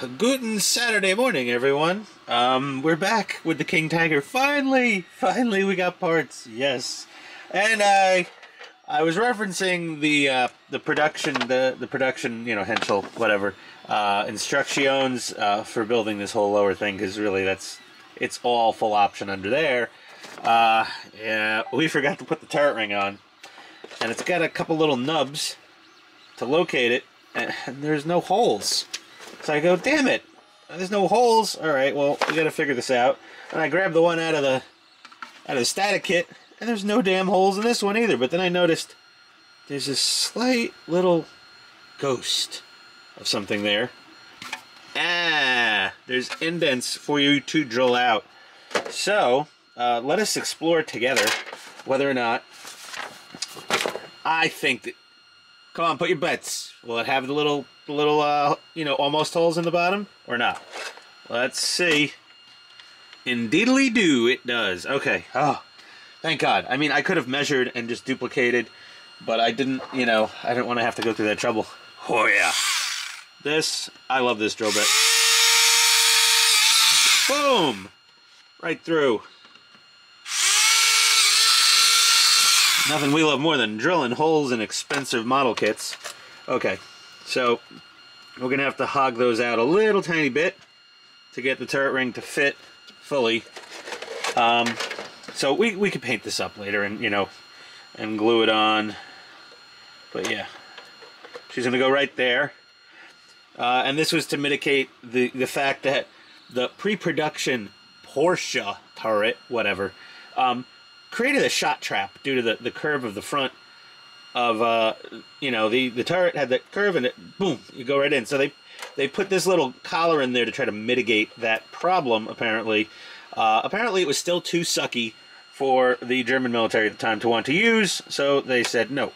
Guten Saturday morning, everyone. We're back with the King Tiger. Finally, we got parts. Yes, and I was referencing the production, the production, Henschel, whatever, instructions for building this whole lower thing, because really it's all full option under there. Yeah, we forgot to put the turret ring on, and it's got a couple little nubs to locate it, and there's no holes. So I go, damn it, there's no holes. All right, well, we got to figure this out. And I grabbed the one out of the static kit, and there's no damn holes in this one either. But then I noticed there's a slight little ghost of something there. There's indents for you to drill out. So let us explore together whether or not I think that. Come on, put your bets. Will it have the little almost holes in the bottom or not? Let's see. Indeedly-do, it does. Okay. Oh, thank God. I mean, I could have measured and just duplicated, but I didn't, I didn't want to have to go through that trouble. Oh, yeah. I love this drill bit. Boom! Right through. Nothing we love more than drilling holes in expensive model kits. Okay, so we're going to have to hog those out a little tiny bit to get the turret ring to fit fully. So we could paint this up later and, and glue it on. But yeah, she's going to go right there. And this was to mitigate the fact that the pre-production Porsche turret, whatever, created a shot trap due to the curve of the front of the turret had that curve, and it boom, you go right in. So they put this little collar in there to try to mitigate that problem. Apparently it was still too sucky for the German military at the time to want to use, so they said no.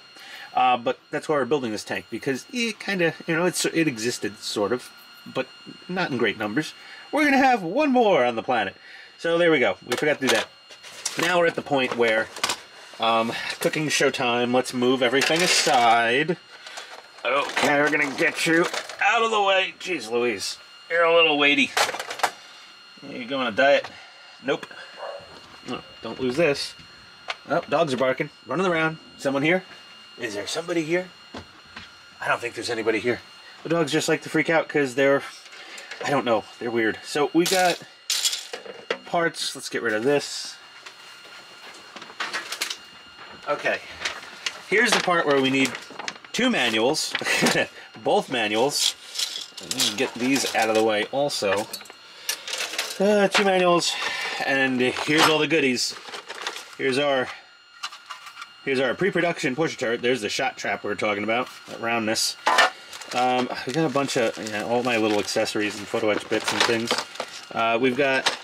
But that's why we're building this tank, because it kind of it existed sort of, but not in great numbers. We're gonna have one more on the planet. So there we go. We forgot to do that. Now we're at the point where cooking show time. Let's move everything aside. Okay, we're gonna get you out of the way. Jeez Louise, you're a little weighty. You go on a diet? Nope. Oh, don't lose this. Oh, dogs are barking, running around. Someone here? Is there somebody here? I don't think there's anybody here. The dogs just like to freak out because I don't know, they're weird. So we got parts. Let's get rid of this. Okay, here's the part where we need two manuals, both manuals. Get these out of the way also. Two manuals, and here's all the goodies. Here's our pre-production Porsche turret. There's the shot trap we were talking about, that roundness. We got a bunch of all my little accessories and photo etch bits and things. We've got,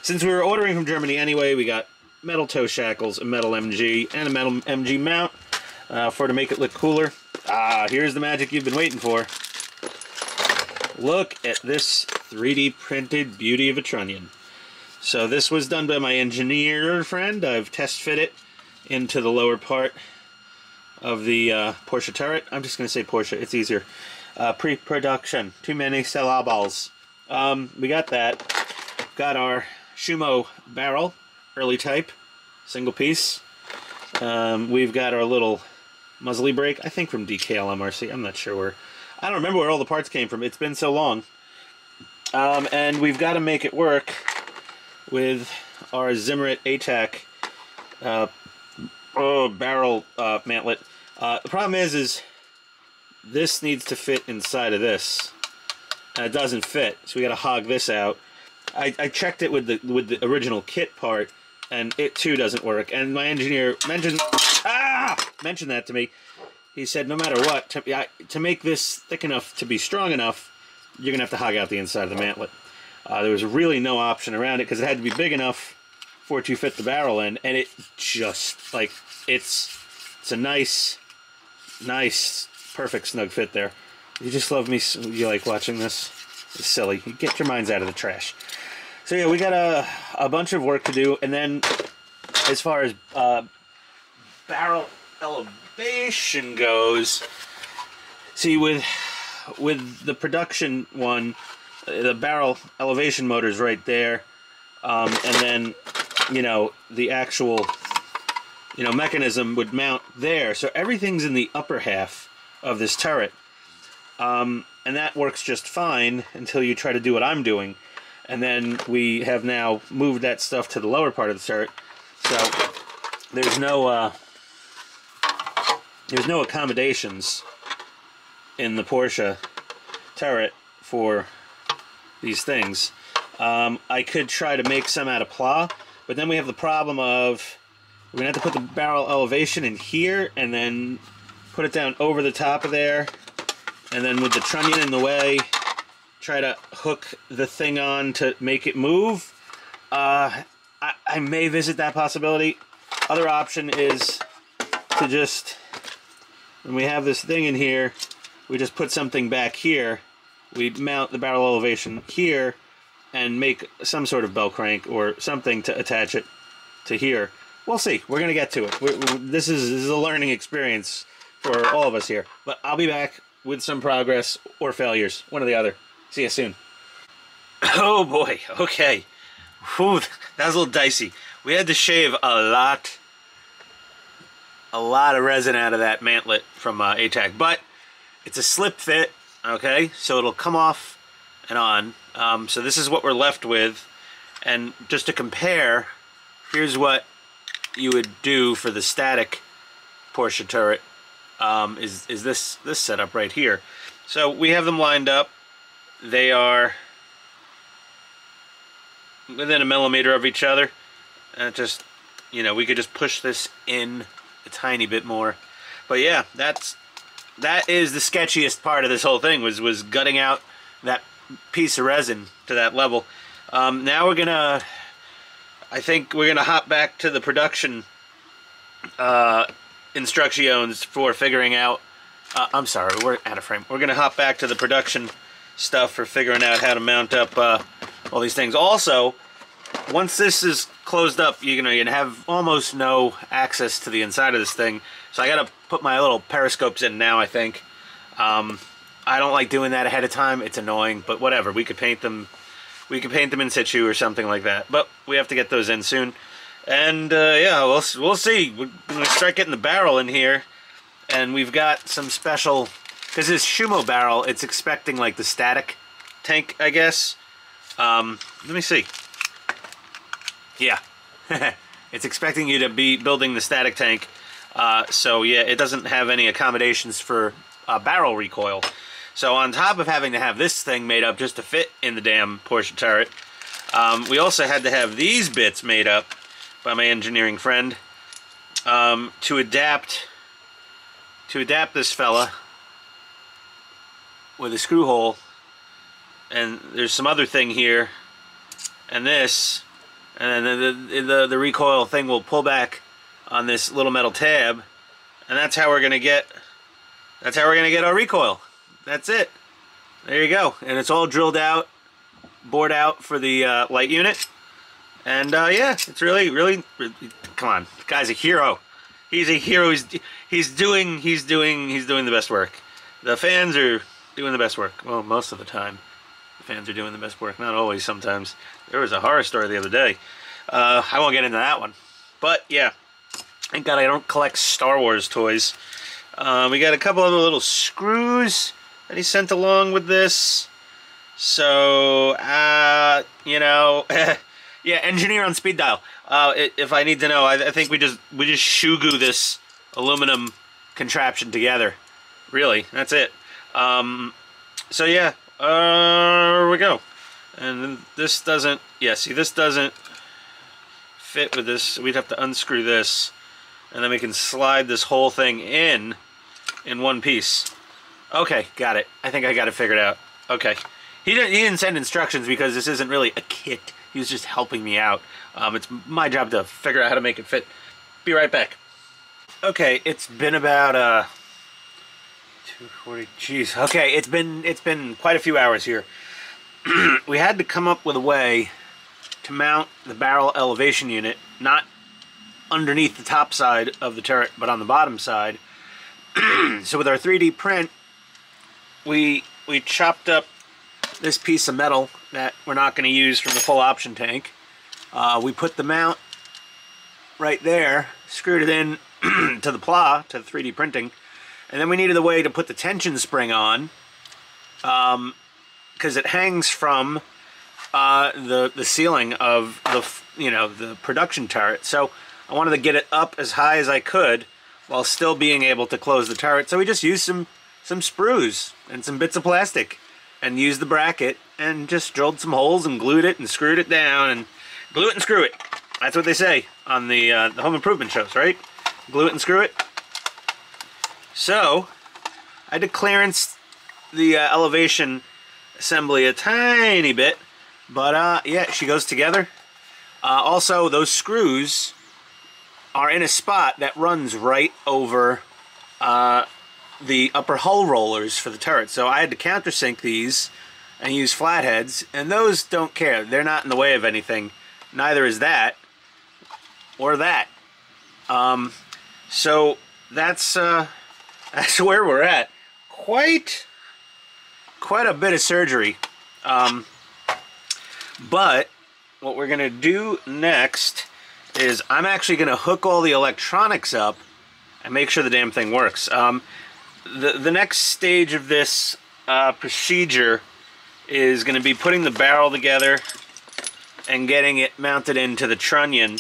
since we were ordering from Germany anyway, we got metal toe shackles, a metal MG, and a metal MG mount to make it look cooler. Here's the magic you've been waiting for. Look at this 3D printed beauty of a trunnion. So this was done by my engineer friend. I've test fit it into the lower part of the Porsche turret. I'm just going to say Porsche, it's easier. Pre-production, too many syllables. We got that. Got our Schumo barrel, early type, single piece. We've got our little muzzly brake, I think from DKL MRC. I'm not sure where. I don't remember where all the parts came from. It's been so long. And we've got to make it work with our Zimmerit ATAC barrel mantlet. The problem is this needs to fit inside of this, and it doesn't fit. So we got to hog this out. I checked it with the original kit part, and it too doesn't work. And my engineer mentioned that to me. He said no matter what, to make this thick enough to be strong enough, you're gonna have to hog out the inside of the mantlet. There was really no option around it because it had to be big enough for it to fit the barrel in, and it just it's a nice, perfect snug fit there. You just love me. You like watching this? It's silly. You get your minds out of the trash. So yeah, we got a bunch of work to do, and then as far as barrel elevation goes, see with the production one, the barrel elevation motor is right there, and then, you know, the actual, you know, mechanism would mount there. So everything's in the upper half of this turret, and that works just fine until you try to do what I'm doing, and then we have now moved that stuff to the lower part of the turret. So there's no accommodations in the Porsche turret for these things. I could try to make some out of pla, but then we have the problem of we're gonna have to put the barrel elevation in here and then put it down over the top of there, and then with the trunnion in the way, try to hook the thing on to make it move. I may visit that possibility. Other option is to just, when we have this thing in here, we just put something back here. We mount the barrel elevation here and make some sort of bell crank or something to attach it to here. We'll see. We're going to get to it. This is a learning experience for all of us here. But I'll be back with some progress or failures. One or the other. See you soon. Oh boy. Okay. Whew, that was a little dicey. We had to shave a lot of resin out of that mantlet from ATAC. But it's a slip fit. Okay, so it'll come off and on. So this is what we're left with, and just to compare, here's what you would do for the static Porsche turret. Is this setup right here? So we have them lined up. They are within a millimeter of each other, and just, you know, we could just push this in a tiny bit more. But yeah, that is the sketchiest part of this whole thing, was gutting out that piece of resin to that level. Now I think we're gonna hop back to the production instructions for figuring out, I'm sorry, we're out of frame. We're gonna hop back to the production stuff for figuring out how to mount up all these things. Also, once this is closed up, you're gonna have almost no access to the inside of this thing. So I gotta put my little periscopes in now, I think. I don't like doing that ahead of time. It's annoying, but whatever. We could paint them. We could paint them in situ or something like that. But we have to get those in soon. And yeah, we'll see. We're gonna start getting the barrel in here, and we've got some special, because this Schumo barrel, it's expecting like the static tank, I guess. Let me see. Yeah, it's expecting you to be building the static tank. So yeah, it doesn't have any accommodations for barrel recoil. So on top of having to have this thing made up just to fit in the damn Porsche turret, we also had to have these bits made up by my engineering friend to adapt this fella with a screw hole. And there's some other thing here, and this, and then the recoil thing will pull back on this little metal tab, and that's how we're gonna get our recoil. That's it. There you go. And it's all drilled out, bored out for the light unit. And yeah, it's really, come on, the guy's a hero. He's a hero. He's doing the best work. The fans are doing the best work. Well, most of the time, the fans are doing the best work. Not always. Sometimes. There was a horror story the other day. I won't get into that one. But yeah, thank God I don't collect Star Wars toys. We got a couple other little screws that he sent along with this. So, you know, yeah, engineer on speed dial. If I need to know, I think we just shoe glue this aluminum contraption together. Really, that's it. So yeah, here we go. And then this doesn't, yeah, see, this doesn't fit with this. We'd have to unscrew this, and then we can slide this whole thing in one piece. Okay, got it. I think I got it figured out. Okay. He didn't send instructions because this isn't really a kit. He was just helping me out. It's my job to figure out how to make it fit. Be right back. Okay, it's been about 2:40. Jeez. Okay, it's been quite a few hours here. We had to come up with a way to mount the barrel elevation unit, not underneath the top side of the turret, but on the bottom side. So with our 3D print, we chopped up this piece of metal that we're not going to use from the full option tank. We put the mount right there, screwed it in to the plow, to the 3D printing, and then we needed a way to put the tension spring on, because it hangs from the ceiling of the production turret. So I wanted to get it up as high as I could while still being able to close the turret. So we just used some sprues and some bits of plastic and used the bracket and just drilled some holes and glued it and screwed it down and glue it and screw it. That's what they say on the home improvement shows, right? Glue it and screw it. So I had to clearance the elevation assembly a tiny bit, but yeah, she goes together. Also, those screws are in a spot that runs right over the upper hull rollers for the turret. So I had to countersink these and use flatheads, and those don't care. They're not in the way of anything. Neither is that or that. So that's where we're at. Quite a bit of surgery. But what we're gonna do next is I'm actually gonna hook all the electronics up and make sure the damn thing works. The next stage of this procedure is gonna be putting the barrel together and getting it mounted into the trunnion.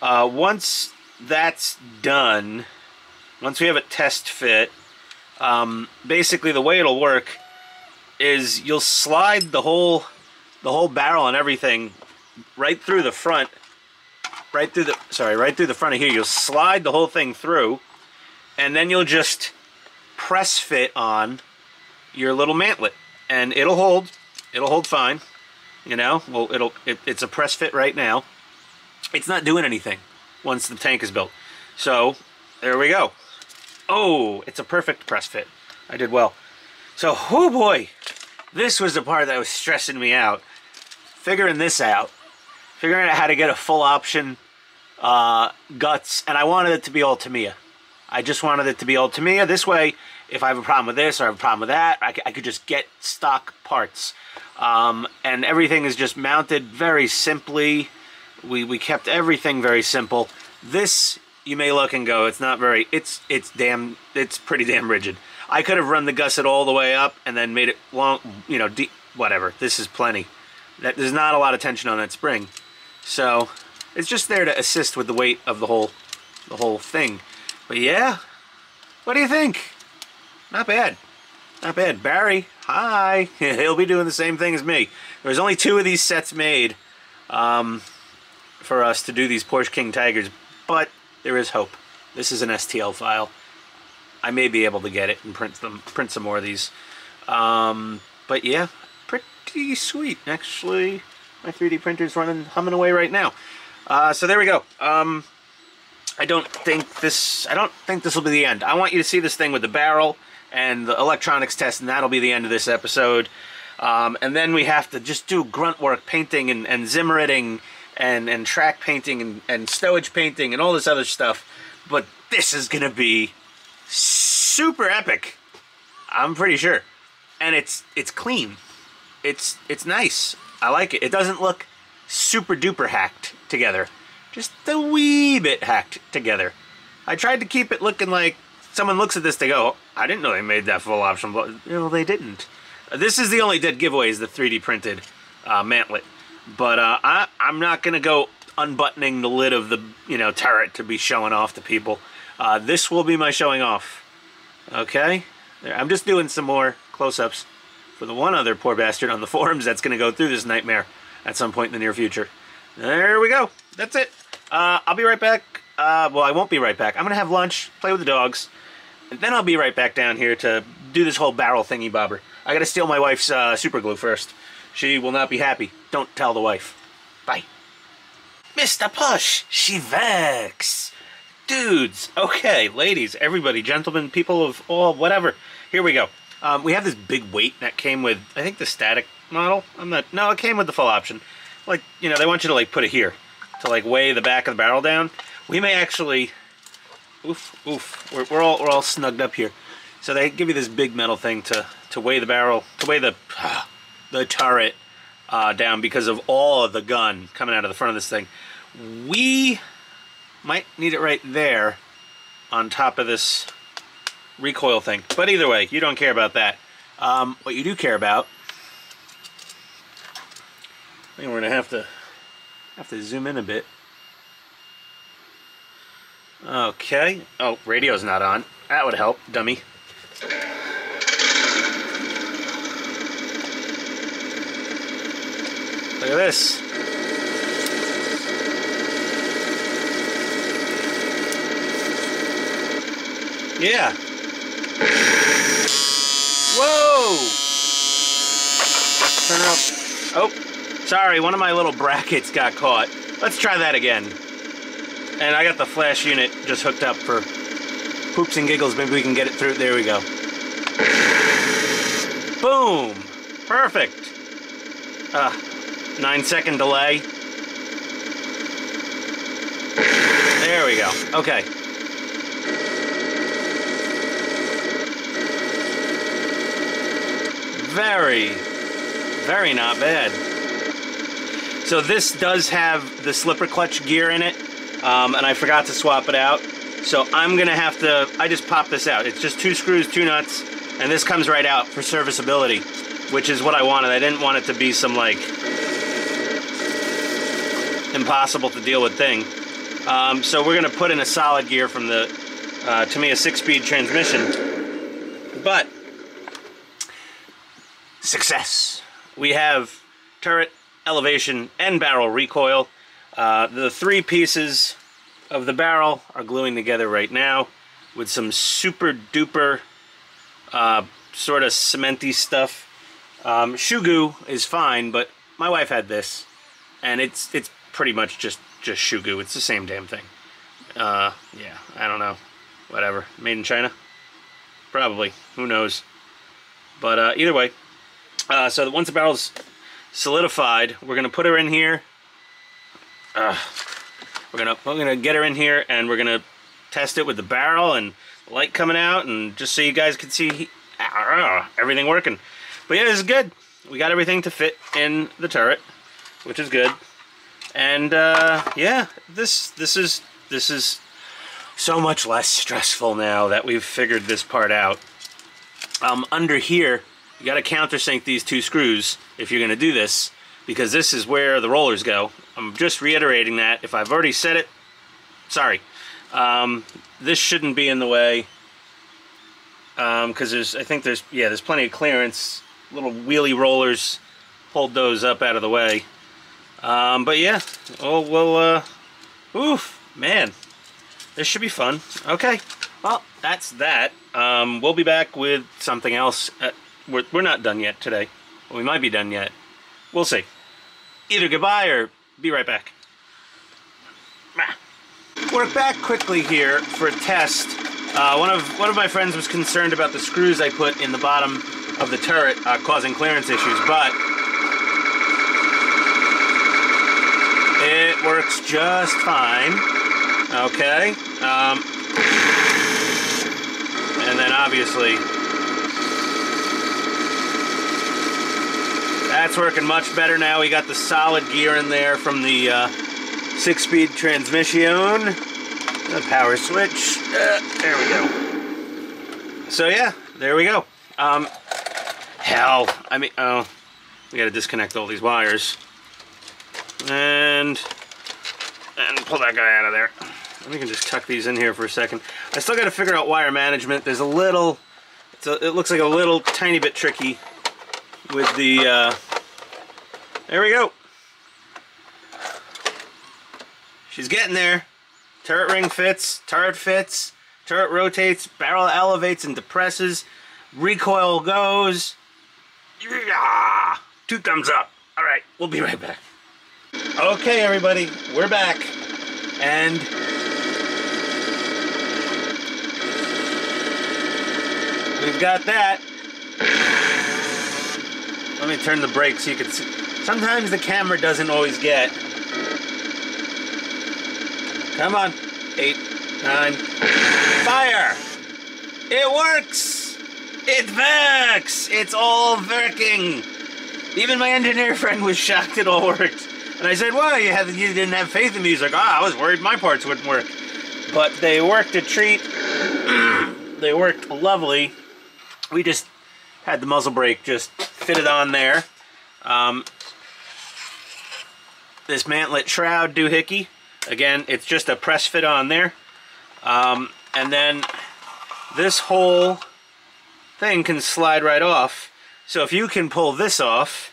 Once that's done, once we have it test fit, basically the way it'll work is you'll slide the whole barrel and everything right through the front, right through the front of here. You'll slide the whole thing through, and then you'll just press fit on your little mantlet, and it'll hold fine. You know, well, it's a press fit right now. It's not doing anything once the tank is built. So there we go. Oh, it's a perfect press fit. I did well. So, oh boy, this was the part that was stressing me out. Figuring this out. Figuring out how to get a full option guts, and I wanted it to be all Tamiya. I just wanted it to be all Tamiya. This way, if I have a problem with this or I have a problem with that, I could just get stock parts. And everything is just mounted very simply. We kept everything very simple. This, you may look and go, it's not very, it's pretty damn rigid. I could have run the gusset all the way up and then made it long, you know, deep, whatever. This is plenty. There's not a lot of tension on that spring. So it's just there to assist with the weight of the whole thing. But yeah, what do you think? Not bad. Not bad. Barry, hi. He'll be doing the same thing as me. There's only 2 of these sets made for us to do these Porsche King Tigers, but there is hope. This is an STL file. I may be able to get it and print some more of these. But yeah, pretty sweet. Actually, my 3D printer's humming away right now. So there we go. I don't think this will be the end. I want you to see this thing with the barrel and the electronics test, and that'll be the end of this episode. And then we have to just do grunt work, painting and zimmeriting and track painting and stowage painting and all this other stuff. But this is gonna be super epic, I'm pretty sure. And it's clean. It's nice. I like it. It doesn't look super duper hacked together. Just a wee bit hacked together. I tried to keep it looking like someone looks at this, they go, I didn't know they made that full option, but you know, they didn't. This is the only dead giveaway, is the 3D printed mantlet. But I'm not gonna go unbuttoning the lid of the turret to be showing off to people. This will be my showing off. Okay, I'm just doing some more close-ups for the one other poor bastard on the forums that's gonna go through this nightmare at some point in the near future. There we go. That's it. I'll be right back. Well, I won't be right back. I'm gonna have lunch, play with the dogs, and then I'll be right back down here to do this whole barrel thingy bobber. I gotta steal my wife's super glue first. She will not be happy. Don't tell the wife. Bye. Mr. Push, she vex. Dudes, okay, ladies, everybody, gentlemen, people of all, whatever. Here we go. We have this big weight that came with, I think, the static model. No, it came with the full option. Like, they want you to, like, put it here to, like, weigh the back of the barrel down. We may actually, we're all snugged up here. So they give you this big metal thing to weigh the barrel, to weigh the the turret down because of all of the gun coming out of the front of this thing. We might need it right there on top of this recoil thing. But either way, you don't care about that. What you do care about, I think we're gonna have to zoom in a bit. Okay. Oh, radio's not on. That would help, dummy. Look at this. Yeah. Whoa! Turn it up. Oh, sorry, one of my little brackets got caught. Let's try that again. And I got the flash unit just hooked up for poops and giggles. Maybe we can get it through. There we go. Boom! Perfect. 9-second delay. There we go. Okay. Very not bad. So this does have the slipper clutch gear in it, and I forgot to swap it out. So I'm gonna have to, I just popped this out. It's just 2 screws, 2 nuts, and this comes right out for serviceability, which is what I wanted. I didn't want it to be some like impossible to deal with thing. So we're gonna put in a solid gear from the Tamiya 6-speed transmission. But success. We have turret, elevation, and barrel recoil. The 3 pieces of the barrel are gluing together right now with some super duper sort of cementy stuff. Shoe goo is fine, but my wife had this, and it's pretty much just shoe goo. It's the same damn thing. Yeah, I don't know. Whatever. Made in China? Probably. Who knows? But either way, so once the barrel's solidified, we're gonna put her in here. We're gonna get her in here, and we're gonna test it with the barrel and the light coming out, and just so you guys can see everything working. But yeah, this is good. We got everything to fit in the turret, which is good. And yeah, this is so much less stressful now that we've figured this part out. Under here, you got to countersink these 2 screws if you're going to do this, because this is where the rollers go. I'm just reiterating that. If I've already said it, sorry. This shouldn't be in the way, because I think there's plenty of clearance. Little wheelie rollers hold those up out of the way. But yeah, oof, man, this should be fun. Okay, well, that's that. We'll be back with something else. We're not done yet today. Well, we might be done yet. We'll see. Either goodbye or be right back. We're back quickly here for a test. One of my friends was concerned about the screws I put in the bottom of the turret causing clearance issues, but it works just fine. Okay. And then obviously that's working much better now. We got the solid gear in there from the 6-speed transmission. The power switch. There we go. So yeah, there we go. Hell, I mean, oh, we got to disconnect all these wires and pull that guy out of there. We can just tuck these in here for a second. I still got to figure out wire management. There's a little, it looks like a little tiny bit tricky with the, there we go. She's getting there. Turret ring fits, turret rotates, barrel elevates and depresses, recoil goes. Yeah! 2 thumbs up. All right, we'll be right back. Okay, everybody, we're back. And we've got that. Let me turn the brake so you can see. Sometimes the camera doesn't always get. Come on. 8, 9. Fire! It works! It works! It's all working! Even my engineer friend was shocked it all worked. And I said, well, you didn't have faith in me. He's like, I was worried my parts wouldn't work. But they worked a treat. They worked lovely. We just had the muzzle brake just fitted on there. This mantlet shroud doohickey. Again, it's just a press fit on there. And then this whole thing can slide right off. So if you can pull this off,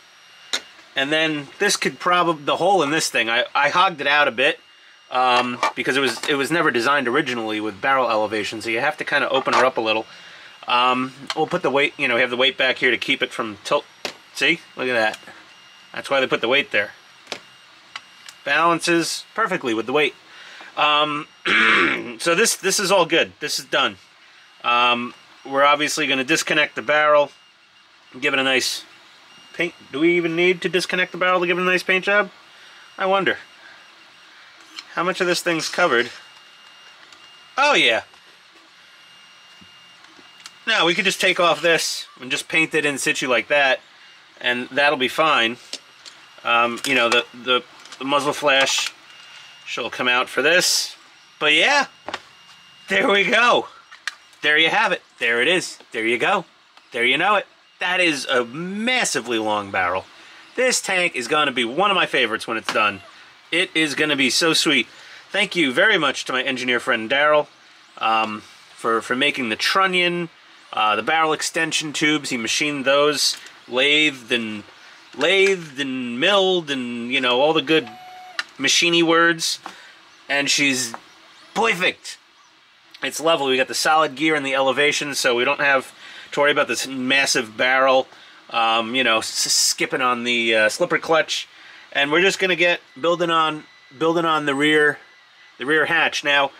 and then this could probably, the hole in this thing, I hogged it out a bit because it was never designed originally with barrel elevation, so you have to kind of open her up a little. We'll put the weight, we have the weight back here to keep it from tilt. See? Look at that. That's why they put the weight there. Balances perfectly with the weight. So this is all good. This is done. We're obviously going to disconnect the barrel, give it a nice paint. Do we even need to disconnect the barrel to give it a nice paint job? I wonder. How much of this thing's covered? Oh yeah. No, we could just take off this and just paint it in situ like that, and that'll be fine. The muzzle flash she'll come out for this. But yeah, there we go. There you have it. There it is. There you go. There you know it. That is a massively long barrel. This tank is going to be one of my favorites when it's done. It is going to be so sweet. Thank you very much to my engineer friend Daryl for making the trunnion, the barrel extension tubes. He machined those, lathed and milled, and all the good machiny words. And she's perfect. It's lovely. We got the solid gear and the elevation, so we don't have to worry about this massive barrel, skipping on the slipper clutch. And we're just gonna get building on the rear hatch. Now,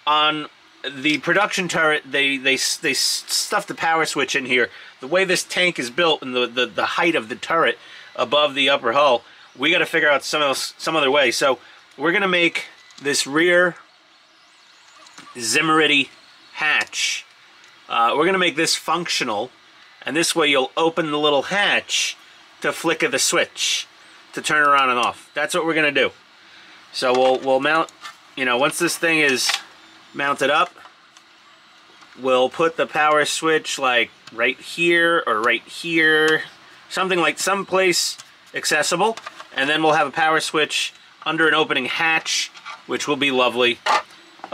on the production turret, they stuffed the power switch in here. The way this tank is built and the height of the turret above the upper hull, we got to figure out some other way. So we're gonna make this rear Zimmerity hatch. We're going to make this functional, and this way you'll open the little hatch to flicker the switch to turn her on and off. That's what we're going to do. So we'll mount, once this thing is mounted up, we'll put the power switch like right here or right here, something like someplace accessible, and then we'll have a power switch under an opening hatch, which will be lovely.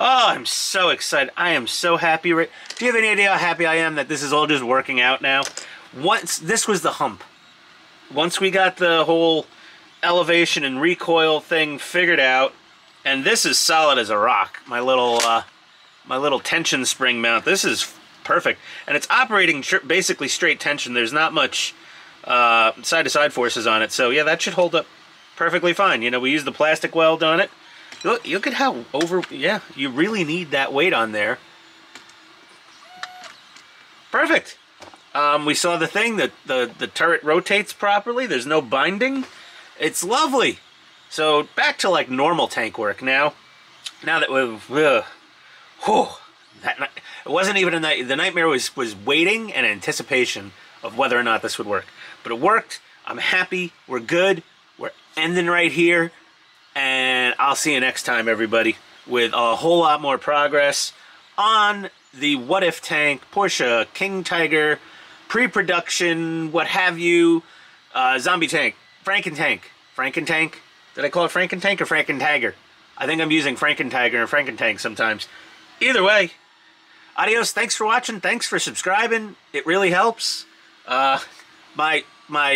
Oh, I'm so excited. I am so happy. Do you have any idea how happy I am that this is all just working out now? This was the hump. Once we got the whole elevation and recoil thing figured out, and this is solid as a rock. My little tension spring mount. This is perfect. And it's operating basically straight tension. There's not much side-to-side forces on it. So yeah, that should hold up perfectly fine. We used the plastic weld on it. Look at how yeah, you really need that weight on there. Perfect. We saw the thing that the turret rotates properly. There's no binding. It's lovely. So back to like normal tank work now. Now that we've, it wasn't even a night. The nightmare was waiting and anticipation of whether or not this would work. But it worked. I'm happy. We're good. We're ending right here. And I'll see you next time, everybody, with a whole lot more progress on the What If tank, Porsche, King Tiger, pre-production, what have you, zombie tank, Frankentank. Frankentank? Did I call it Frankentank or Frankentiger? I think I'm using Frankentiger and Frankentank sometimes. Either way, adios. Thanks for watching. Thanks for subscribing. It really helps. My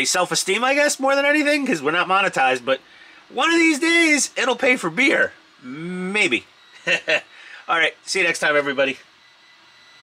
self-esteem, I guess, more than anything, because we're not monetized, but one of these days, it'll pay for beer. Maybe. All right, see you next time, everybody.